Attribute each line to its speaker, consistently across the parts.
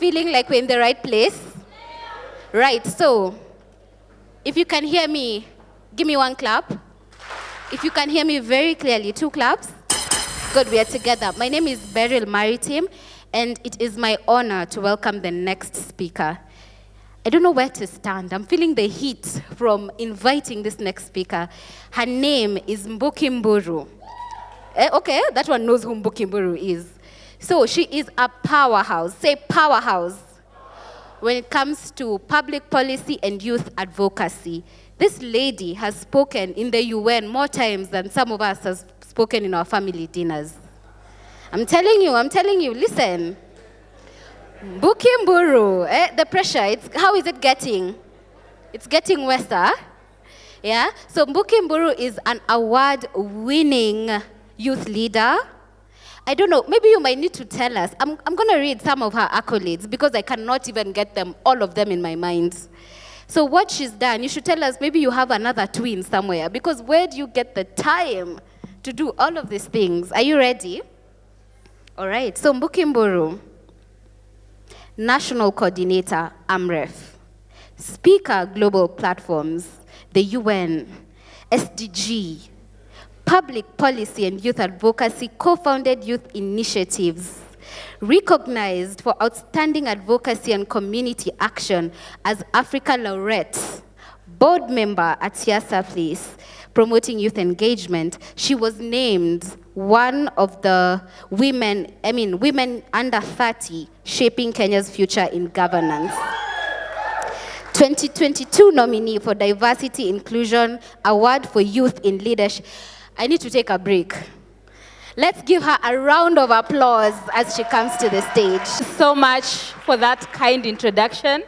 Speaker 1: feeling like we're in the right place? Right, so if you can hear me, give me one clap. If you can hear me very clearly, 2 claps. Good, we are together. My name is Beryl Maritim, and it is my honor to welcome the next speaker. I don't know where to stand. I'm feeling the heat from inviting this next speaker. Her name is Mbuki Mburu. Okay, that one knows who Mbuki Mburu is. So she is a powerhouse. Say powerhouse. When it comes to public policy and youth advocacy. This lady has spoken in the UN more times than some of us have spoken in our family dinners. I'm telling you, listen. Mbuki Mburu, the pressure, how is it getting? It's getting worse, yeah? So Mbuki Mburu is an award-winning youth leader. I don't know, maybe you might need to tell us. I'm going to read some of her accolades because I cannot even get them, all of them in my mind. So what she's done, you should tell us, maybe you have another twin somewhere, because where do you get the time to do all of these things? Are you ready? All right, so Mbuki Mburu, National Coordinator, AMREF, Speaker, Global Platforms, the UN, SDG, Public Policy and Youth Advocacy, co-founded youth initiatives, recognized for outstanding advocacy and community action as Africa Laureate, board member at Siasa Place, promoting youth engagement. She was named one of the women under 30 shaping Kenya's future in governance. 2022 nominee for Diversity Inclusion Award for Youth in Leadership. I need to take a break. Let's give her a round of applause as she comes to the stage.
Speaker 2: So much for that kind introduction.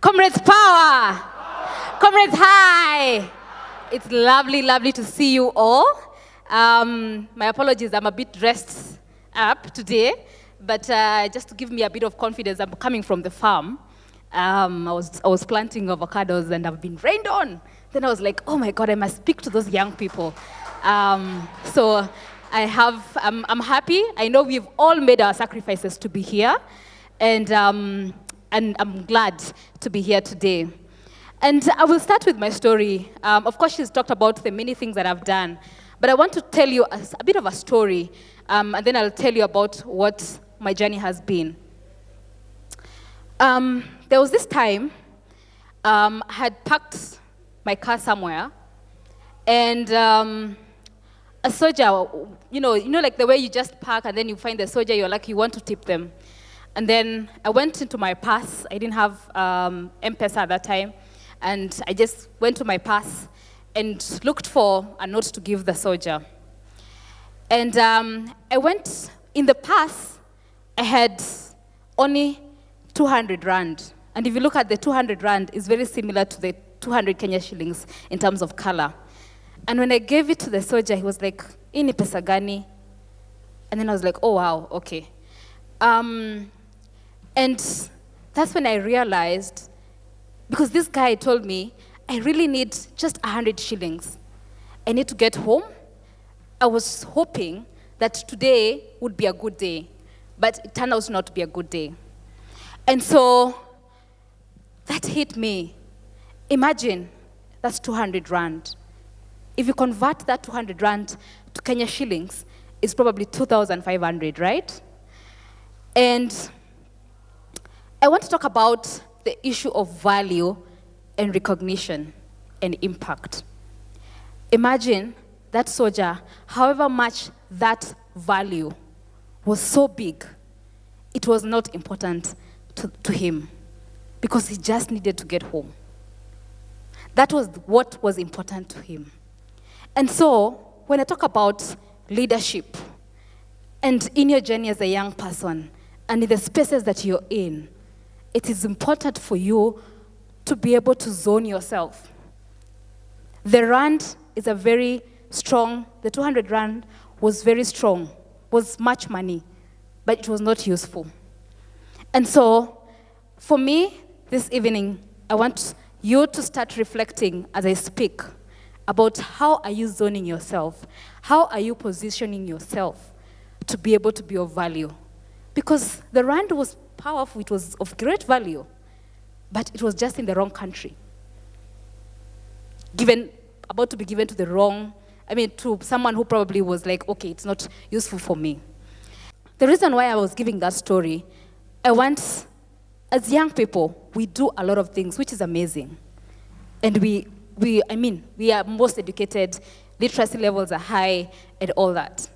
Speaker 2: Comrades, power! Comrades, hi! It's lovely to see you all. My apologies, I'm a bit dressed up today, but just to give me a bit of confidence, I'm coming from the farm. I was planting avocados and I've been rained on. Then I was like, oh my God, I must speak to those young people. So I'm happy. I know we've all made our sacrifices to be here, and I'm glad to be here today. And I will start with my story. Of course, she's talked about the many things that I've done, but I want to tell you a bit of a story, and then I'll tell you about what my journey has been. There was this time I had parked my car somewhere, and a soldier, you know, like the way you just park and then you find the soldier, you're like, you want to tip them. And then I went into my purse. I didn't have M-Pesa at that time. And I just went to my purse and looked for a note to give the soldier. And I went, in the purse, I had only 200 rand. And if you look at the 200 rand, it's very similar to the 200 Kenya shillings in terms of color. And when I gave it to the soldier, he was like, "Hii ni pesa gani?" And then I was like, oh, wow, okay. And that's when I realized, because this guy told me, I really need just 100 shillings. I need to get home. I was hoping that today would be a good day, but it turned out not to be a good day. And so that hit me. Imagine, that's 200 rand. If you convert that 200 rand to Kenya shillings, it's probably 2,500, right? And I want to talk about the issue of value and recognition and impact. Imagine that soldier, however much that value was so big, it was not important to him because he just needed to get home. That was what was important to him. And so, when I talk about leadership, and in your journey as a young person, and in the spaces that you're in, it is important for you to be able to zone yourself. The rand is a very strong, the 200 rand was very strong, was much money, but it was not useful. And so, for me, this evening, I want you to start reflecting as I speak about how are you zoning yourself? How are you positioning yourself to be able to be of value? Because the rand was powerful, it was of great value, but it was just in the wrong country. About to be given to the wrong, to someone who probably was like, okay, it's not useful for me. The reason why I was giving that story, as young people, we do a lot of things, which is amazing. And we are most educated, literacy levels are high, and all that.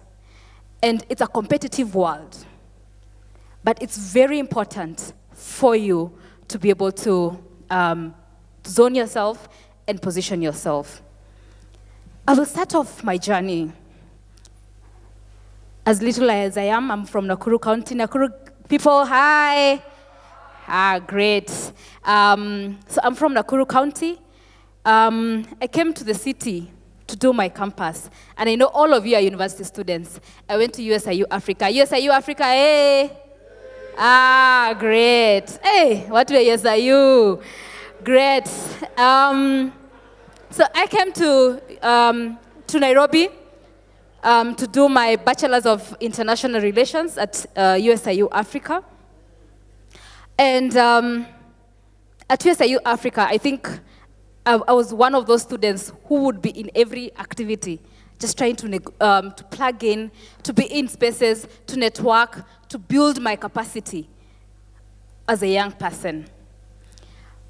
Speaker 2: And it's a competitive world. But it's very important for you to be able to zone yourself and position yourself. I will start off my journey. As little as I am, I'm from Nakuru County. Nakuru people, hi. Great. So I'm from Nakuru County. I came to the city to do my campus. And I know all of you are university students. I went to USIU Africa. USIU Africa, hey. Great. Hey, what were USIU? Great. So I came to Nairobi to do my Bachelor's of International Relations at USIU Africa. And at USIU Africa, I think I was one of those students who would be in every activity, just trying to plug in, to be in spaces, to network, to build my capacity as a young person.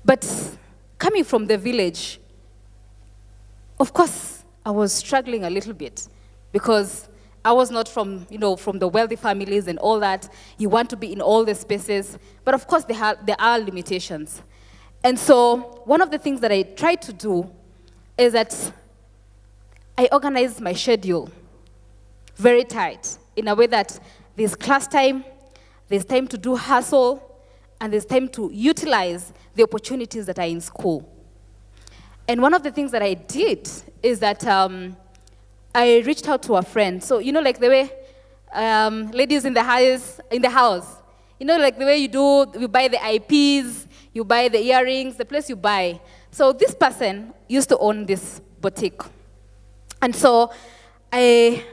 Speaker 2: But coming from the village, of course, I was struggling a little bit because I was not from the wealthy families and all that. You want to be in all the spaces, but of course there are limitations. And so one of the things that I tried to do is that I organized my schedule very tight in a way that there's class time, there's time to do hustle, and there's time to utilize the opportunities that are in school. And one of the things that I did is that I reached out to a friend. So, like the way ladies in the house, like the way you buy the IPs, you buy the earrings, the place you buy. So this person used to own this boutique. And so I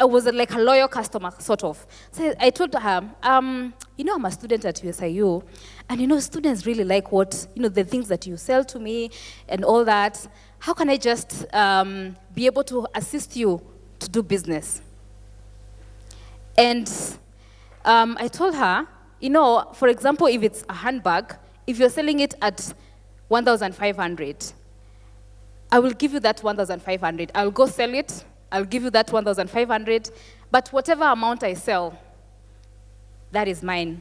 Speaker 2: was like a loyal customer, sort of. So I told her, I'm a student at USIU, and students really like the things that you sell to me and all that. How can I just be able to assist you to do business? And I told her, for example, if it's a handbag, if you're selling it at 1,500, I will give you that 1,500. I'll go sell it. I'll give you that 1,500. But whatever amount I sell, that is mine.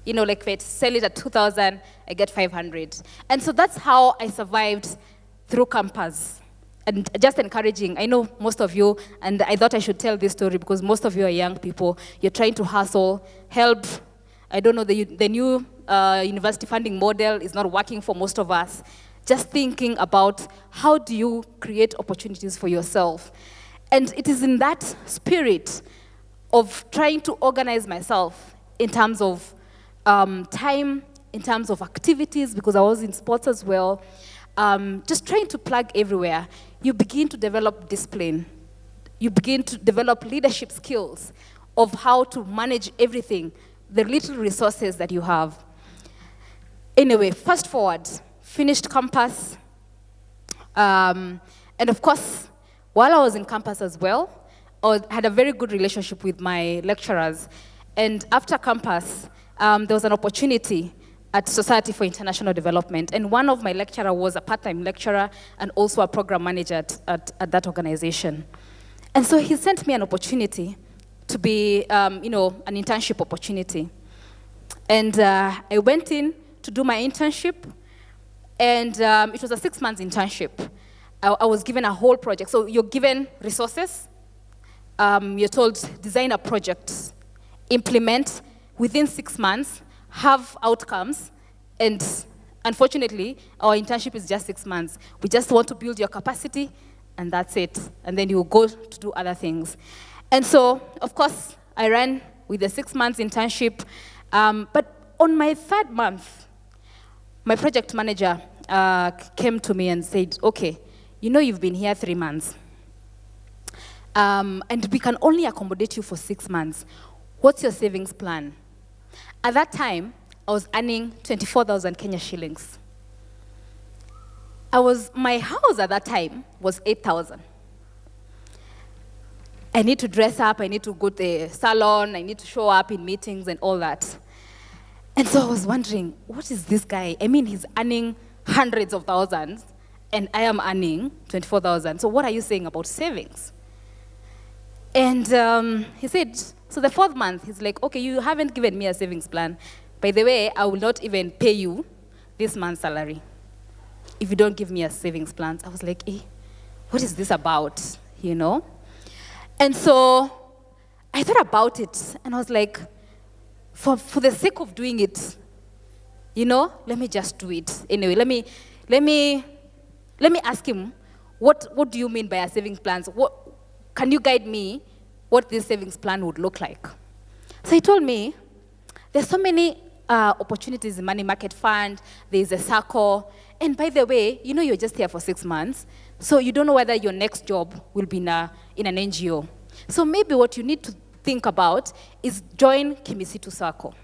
Speaker 2: Like if I sell it at 2,000, I get 500. And so that's how I survived through campus. And just encouraging, I know most of you, and I thought I should tell this story because most of you are young people. You're trying to hustle, help. I don't know, the new university funding model is not working for most of us. Just thinking about how do you create opportunities for yourself. And it is in that spirit of trying to organize myself in terms of time, in terms of activities, because I was in sports as well, just trying to plug everywhere. You begin to develop discipline. You begin to develop leadership skills of how to manage everything, the little resources that you have. Anyway, fast forward, finished campus. And of course, while I was in campus as well, I had a very good relationship with my lecturers. And after campus, there was an opportunity at Society for International Development. And one of my lecturers was a part-time lecturer and also a program manager at that organization. And so he sent me an opportunity to be, an internship opportunity. And I went in to do my internship, and it was a 6-month internship. I was given a whole project. So you're given resources. You're told, design a project, implement within 6 months, have outcomes, and unfortunately, our internship is just 6 months. We just want to build your capacity, and that's it. And then you will go to do other things. And so, of course, I ran with the 6 months internship. But on my 3rd month, my project manager came to me and said, okay, you've been here 3 months. And we can only accommodate you for 6 months. What's your savings plan? At that time, I was earning 24,000 Kenya shillings. My house at that time was 8,000. I need to dress up, I need to go to the salon, I need to show up in meetings and all that. And so I was wondering, what is this guy? I mean, he's earning hundreds of thousands, and I am earning 24,000. So what are you saying about savings? And he said, so the 4th month, he's like, okay, you haven't given me a savings plan. By the way, I will not even pay you this month's salary if you don't give me a savings plan. I was like, what is this about, you know? And so I thought about it, and I was like, for the sake of doing it, you know, let me just do it. Anyway, let me ask him, what do you mean by a savings plan? Can you guide me what this savings plan would look like? So he told me, there's so many opportunities in money market fund, there's a circle, and by the way, you know you're just here for 6 months, so you don't know whether your next job will be in an NGO. So maybe what you need to think about is join Kimisitu Circle.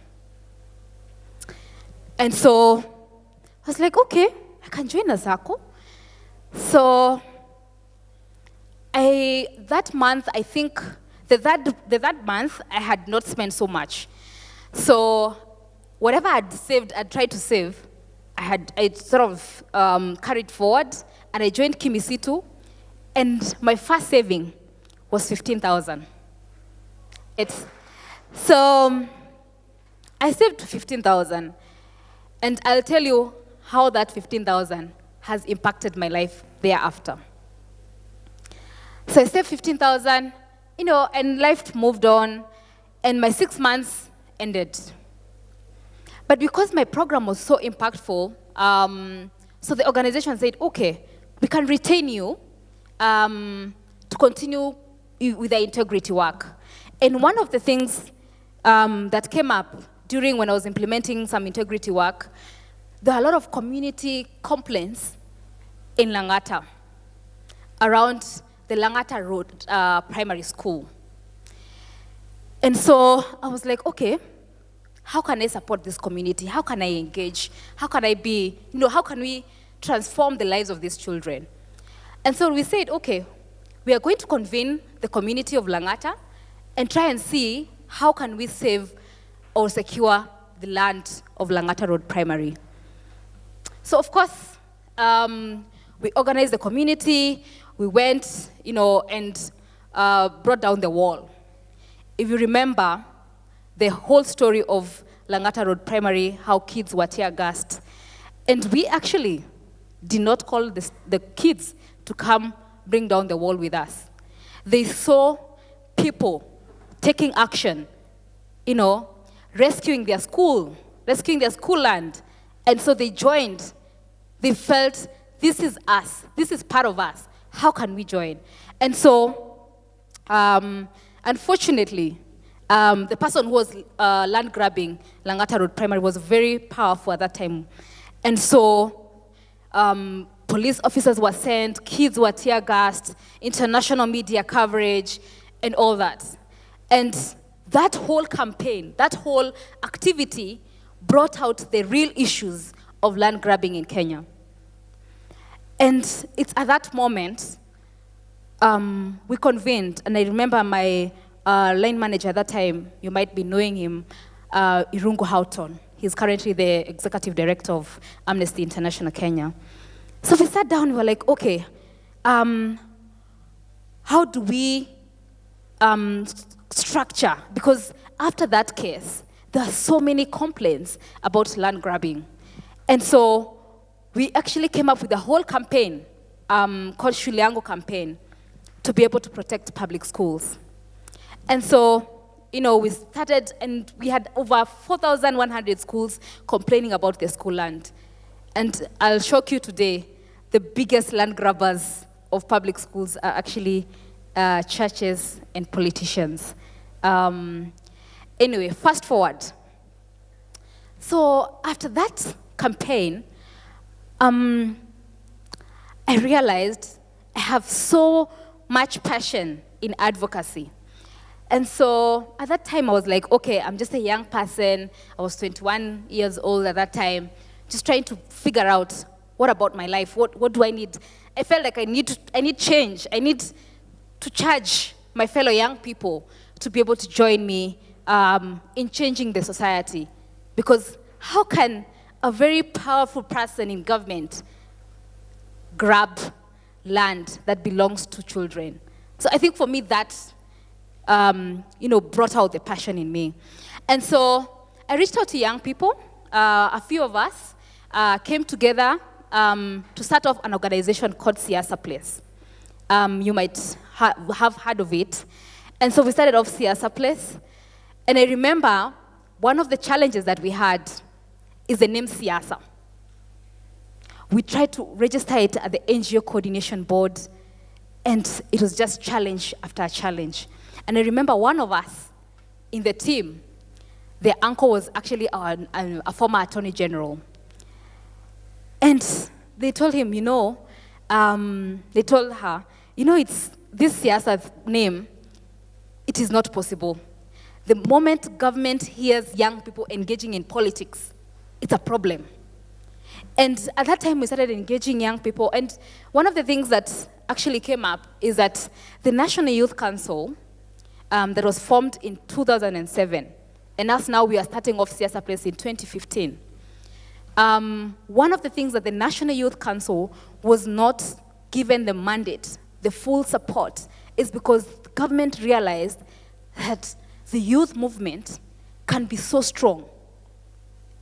Speaker 2: And so I was like, okay, I can join a circle. So that month, I think, that month, I had not spent so much. So whatever I'd saved, I'd tried to save, I sort of carried forward, and I joined Kimisitu, and my first saving was 15,000. So I saved 15,000, and I'll tell you how that 15,000 has impacted my life thereafter. So I saved 15,000, you know, and life moved on, and my 6 months ended. But because my program was so impactful, so the organization said, okay, we can retain you to continue with the integrity work. And one of the things that came up during when I was implementing some integrity work, there are a lot of community complaints in Langata around the Langata Road Primary School. And so I was like, okay, how can I support this community? How can I engage? How can I be, you know, how can we transform the lives of these children? And so we said, okay, we are going to convene the community of Langata and try and see how can we save or secure the land of Langata Road Primary. So of course, we organized the community, we went, you know, and brought down the wall. If you remember the whole story of Langata Road Primary, how kids were tear gassed, and we actually did not call the kids to come bring down the wall with us. They saw people taking action, you know, rescuing their school land, and so they joined. They felt, this is us, this is part of us, how can we join? And so, unfortunately, the person who was land grabbing Langata Road Primary was very powerful at that time. And so, police officers were sent, kids were tear gassed, international media coverage, and all that. And that whole campaign, that whole activity brought out the real issues of land grabbing in Kenya. And it's at that moment, we convened, and I remember my line manager at that time, you might be knowing him, Irungu Houghton. He's currently the executive director of Amnesty International Kenya. So we sat down, we were like, okay, how do we structure? Because after that case, there are so many complaints about land grabbing. And so we actually came up with a whole campaign called Shule Yangu campaign to be able to protect public schools. And so, you know, we started, and we had over 4,100 schools complaining about their school land. And I'll shock you today, the biggest land grabbers of public schools are actually churches and politicians. Anyway, fast forward. So after that campaign, I realized I have so much passion in advocacy. And so at that time, I was like, okay, I'm just a young person. I was 21 years old at that time, just trying to figure out, what about my life? What do I need? I felt like I need change. I need to charge my fellow young people to be able to join me in changing the society. Because how can a very powerful person in government grab land that belongs to children? So I think for me that brought out the passion in me. And so I reached out to young people. A few of us came together to start off an organization called Siasa Place. You might have heard of it. And so we started off Siasa Place. And I remember one of the challenges that we had is the name Siasa. We tried to register it at the NGO Coordination Board, and it was just challenge after challenge. And I remember one of us in the team, their uncle was actually a former Attorney General. And they told him, they told her, it's this Siasa's name, it is not possible. The moment government hears young people engaging in politics, it's a problem. And at that time, we started engaging young people. And one of the things that actually came up is that the National Youth Council that was formed in 2007, and us now we are starting off Siasa Place in 2015. One of the things that the National Youth Council was not given the mandate, the full support, is because the government realized that the youth movement can be so strong.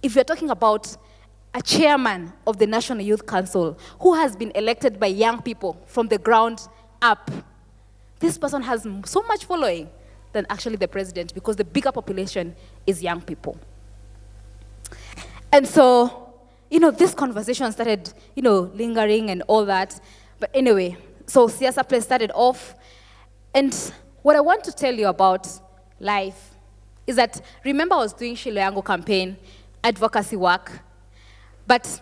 Speaker 2: If you're talking about a chairman of the National Youth Council who has been elected by young people from the ground up, this person has so much following than actually the president, because the bigger population is young people. And so, this conversation started, lingering and all that. But anyway, so Siasa Place started off. And what I want to tell you about life is that, remember I was doing Shilo Yangu campaign, advocacy work. But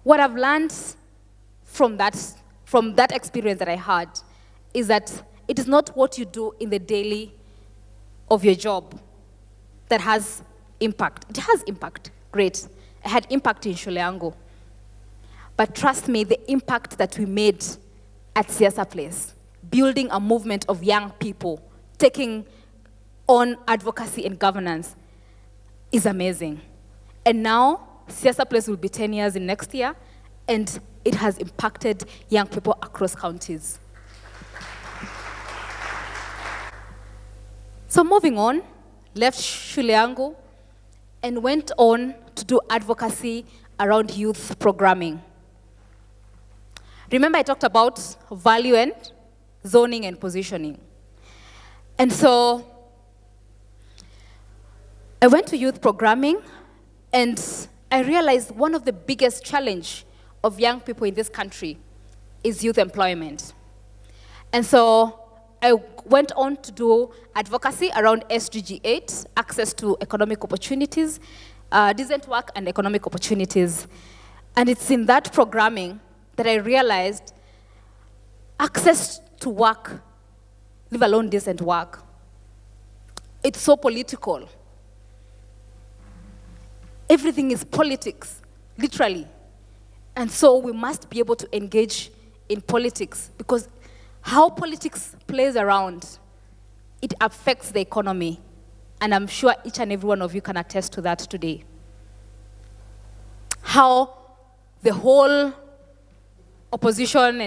Speaker 2: what I've learned from that experience that I had is that it is not what you do in the daily of your job that has impact. It has impact, great. It had impact in Shilo Yangu. But trust me, the impact that we made at Siasa Place, building a movement of young people, taking on advocacy and governance, is amazing. And now, Siasa Place will be 10 years in next year, and it has impacted young people across counties. So moving on, left Shule Yangu and went on to do advocacy around youth programming. Remember I talked about value and zoning and positioning. And so I went to youth programming, and I realized one of the biggest challenge of young people in this country is youth employment. And so I went on to do advocacy around SDG 8, access to economic opportunities, decent work and economic opportunities. And it's in that programming that I realized access to work, leave alone decent work, it's so political. Everything is politics, literally. And so we must be able to engage in politics, because how politics plays around, it affects the economy. And I'm sure each and every one of you can attest to that today. How the whole opposition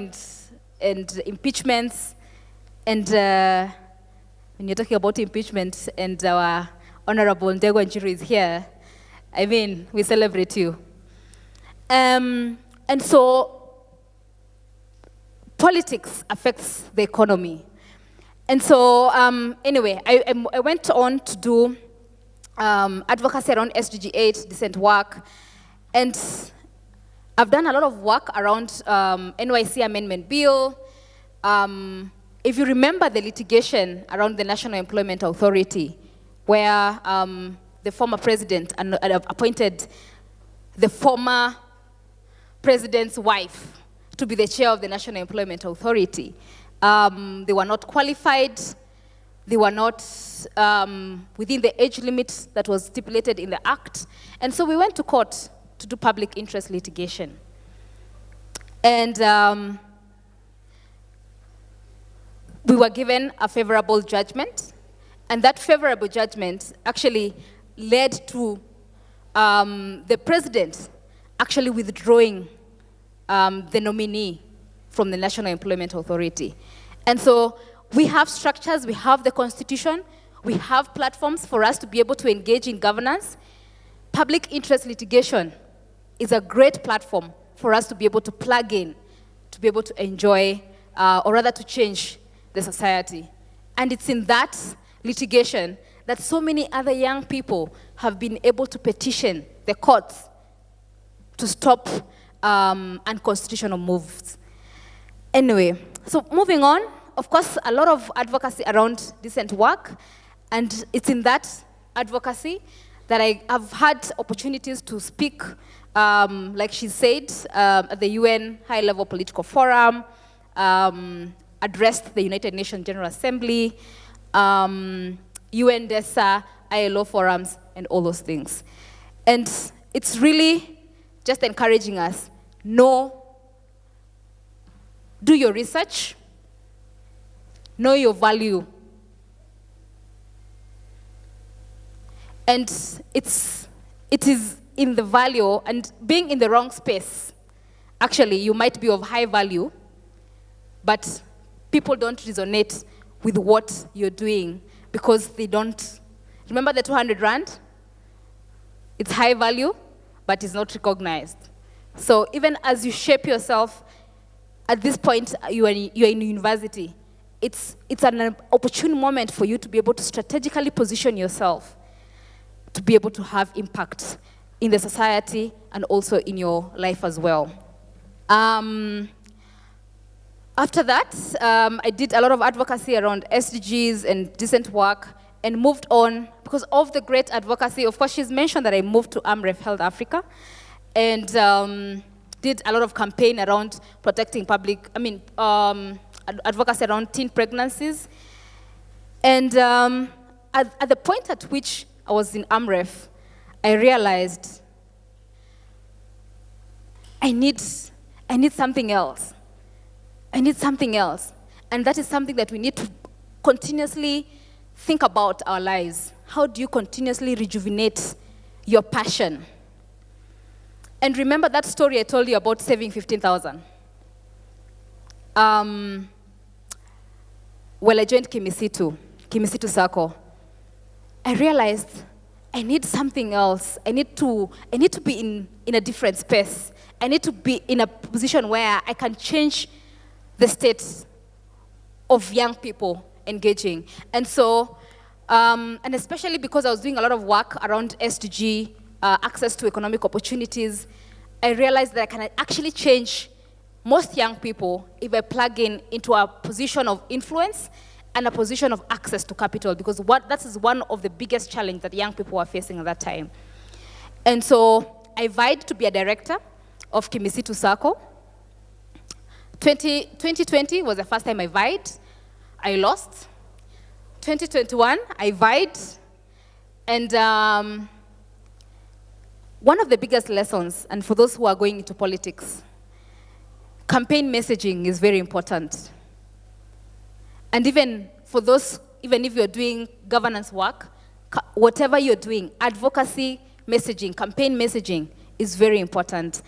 Speaker 2: and impeachments, and when you're talking about impeachment and our Honorable Ndego Njiri is here, I mean, we celebrate you. And so politics affects the economy. And so anyway, I went on to do advocacy around SDG 8, decent work. And I've done a lot of work around NYC Amendment Bill. If you remember the litigation around the National Employment Authority, where the former president appointed the former president's wife to be the chair of the National Employment Authority. They were not qualified They were not within the age limit that was stipulated in the Act. And so we went to court to do public interest litigation. And we were given a favorable judgment. And that favorable judgment actually led to the president actually withdrawing the nominee from the National Employment Authority. And so we have structures, we have the Constitution, we have platforms for us to be able to engage in governance. Public interest litigation is a great platform for us to be able to plug in, to be able to enjoy, or rather to change the society. And it's in that litigation that so many other young people have been able to petition the courts to stop unconstitutional moves. Anyway, so moving on, of course, a lot of advocacy around decent work, and it's in that advocacy that I have had opportunities to speak, like she said, at the UN High-Level Political Forum, addressed the United Nations General Assembly, UN DESA, ILO forums, and all those things. And it's really just encouraging us, do your research, know your value. And it is in the value, and being in the wrong space, actually, you might be of high value, but people don't resonate with what you're doing because they don't. Remember the 200 Rand? It's high value, but it's not recognized. So even as you shape yourself, at this point, you're in university. It's an opportune moment for you to be able to strategically position yourself to be able to have impact in the society and also in your life as well. After that, I did a lot of advocacy around SDGs and decent work and moved on because of the great advocacy. Of course, she's mentioned that I moved to AMREF Health Africa and did a lot of campaign around protecting advocacy around teen pregnancies. And at the point at which I was in AMREF, I realized I need something else. I need something else. And that is something that we need to continuously think about our lives. How do you continuously rejuvenate your passion? And remember that story I told you about saving 15,000? Well, I joined Kimisitu Circle. I realized I need something else. I need to be in a different space. I need to be in a position where I can change the state of young people engaging. And so, and especially because I was doing a lot of work around SDG, access to economic opportunities, I realized that I can actually change most young people if I plug into a position of influence and a position of access to capital, because that is one of the biggest challenges that young people were facing at that time. And so I vied to be a director of Kimisitu Circle. 2020 was the first time I vied. I lost. 2021, I vied. And one of the biggest lessons, and for those who are going into politics, campaign messaging is very important. And even for those, even if you're doing governance work, whatever you're doing, advocacy messaging, campaign messaging is very important.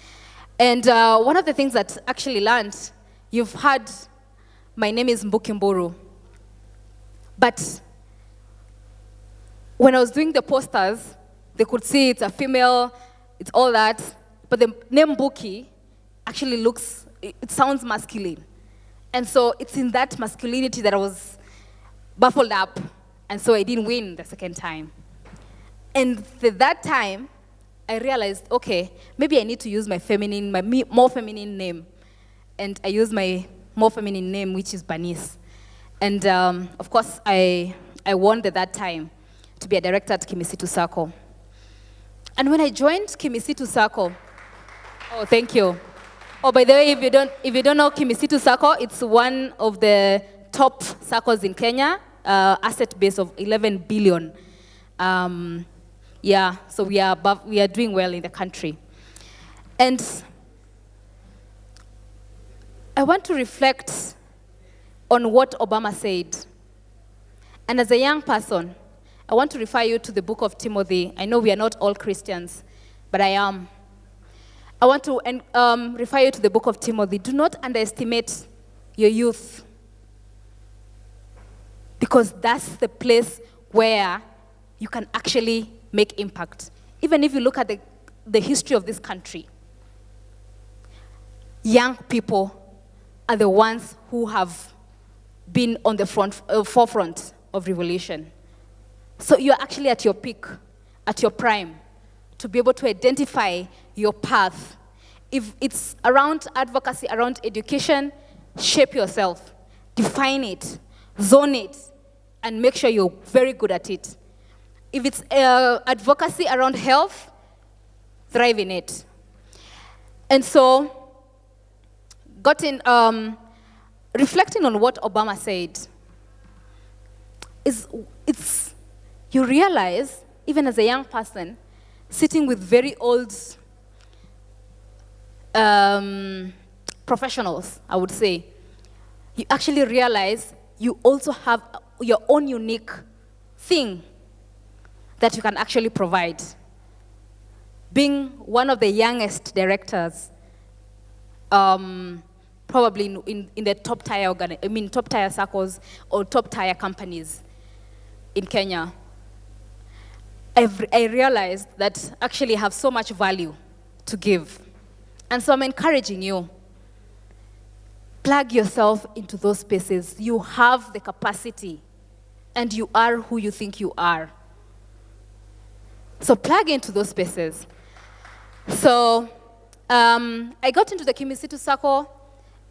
Speaker 2: And one of the things that actually learned, you've heard, my name is Mbuki Mburu. But when I was doing the posters, they could see it's a female, it's all that. But the name Mbuki actually it sounds masculine. And so it's in that masculinity that I was baffled up. And so I didn't win the second time. And that time, I realized, okay, maybe I need to use my more feminine name. And I used my more feminine name, which is Banis. And of course, I won that time to be a director at Kimisitu Circle. And when I joined Kimisitu Circle, oh, thank you. Oh, by the way, if you don't know Kimisitu Circle, it's one of the top circles in Kenya. asset base of 11 billion. Yeah, so we are doing well in the country. And I want to reflect on what Obama said. And as a young person, I want to refer you to the book of Timothy. I know we are not all Christians, but I am. I want to refer you to the book of Timothy. Do not underestimate your youth, because that's the place where you can actually make impact. Even if you look at the history of this country, young people are the ones who have been on the forefront of revolution. So you're actually at your peak, at your prime, to be able to identify your path. If it's around advocacy, around education, shape yourself, define it, zone it, and make sure you're very good at it. If it's advocacy around health, thrive in it. And so, reflecting on what Obama said, you realize, even as a young person, sitting with very old professionals, I would say, you actually realize you also have your own unique thing that you can actually provide. Being one of the youngest directors, probably in the top tier circles or top tier companies in Kenya, I realized that actually I have so much value to give. And so I'm encouraging you, plug yourself into those spaces. You have the capacity, and you are who you think you are. So plug into those spaces. So I got into the Kimisitu Circle,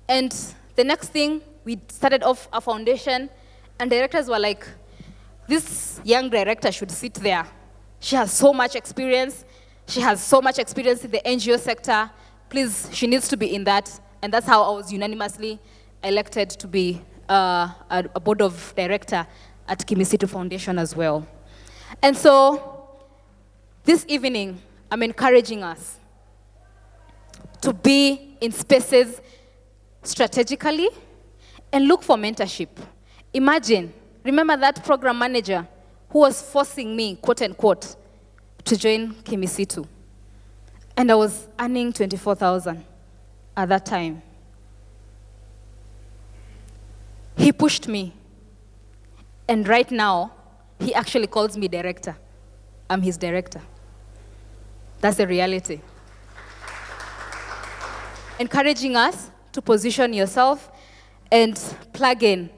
Speaker 2: and the next thing, we started off a foundation, and directors were like, this young director should sit there. She has so much experience. She has so much experience in the NGO sector. Please, she needs to be in that. And that's how I was unanimously elected to be a board of director at Kimisitu Foundation as well. And so this evening, I'm encouraging us to be in spaces strategically and look for mentorship. Imagine, remember that program manager who was forcing me, quote unquote, to join Kimisitu. And I was earning 24,000 at that time. He pushed me. And right now, he actually calls me director. I'm his director. That's the reality. Encouraging us to position yourself and plug in.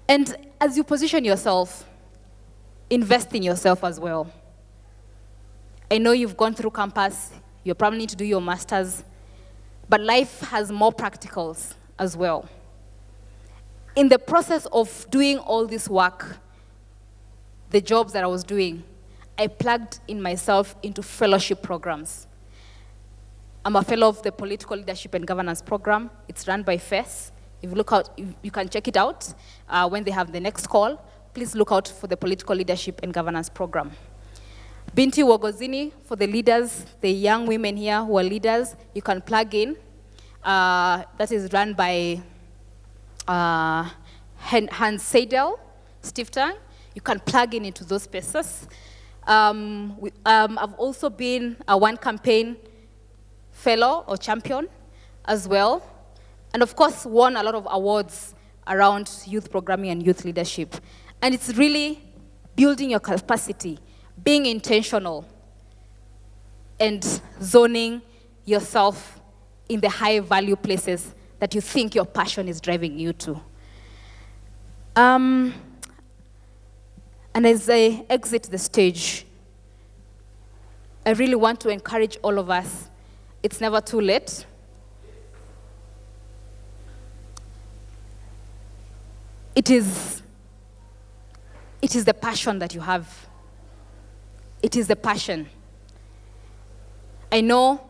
Speaker 2: And as you position yourself, invest in yourself as well. I know you've gone through campus, you probably need to do your master's, but life has more practicals as well. In the process of doing all this work, the jobs that I was doing, I plugged in myself into fellowship programs. I'm a fellow of the Political Leadership and Governance Program. It's run by FES. If you look out, you can check it out when they have the next call. Please look out for the Political Leadership and Governance Program. Binti Wogozini, for the leaders, the young women here who are leaders, you can plug in. That is run by Hans Seidel, Stiftung. You can plug in into those spaces. I've also been a One Campaign fellow or champion as well. And of course, won a lot of awards around youth programming and youth leadership. And it's really building your capacity, being intentional, and zoning yourself in the high value places that you think your passion is driving you to. And as I exit the stage, I really want to encourage all of us. It's never too late. It is the passion that you have. It is the passion. I know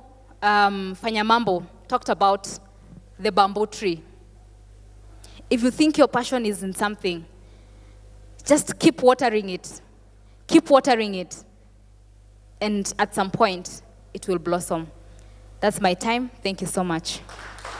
Speaker 2: Fanyamambo talked about the bamboo tree. If you think your passion is in something, just keep watering it. Keep watering it. And at some point, it will blossom. That's my time. Thank you so much.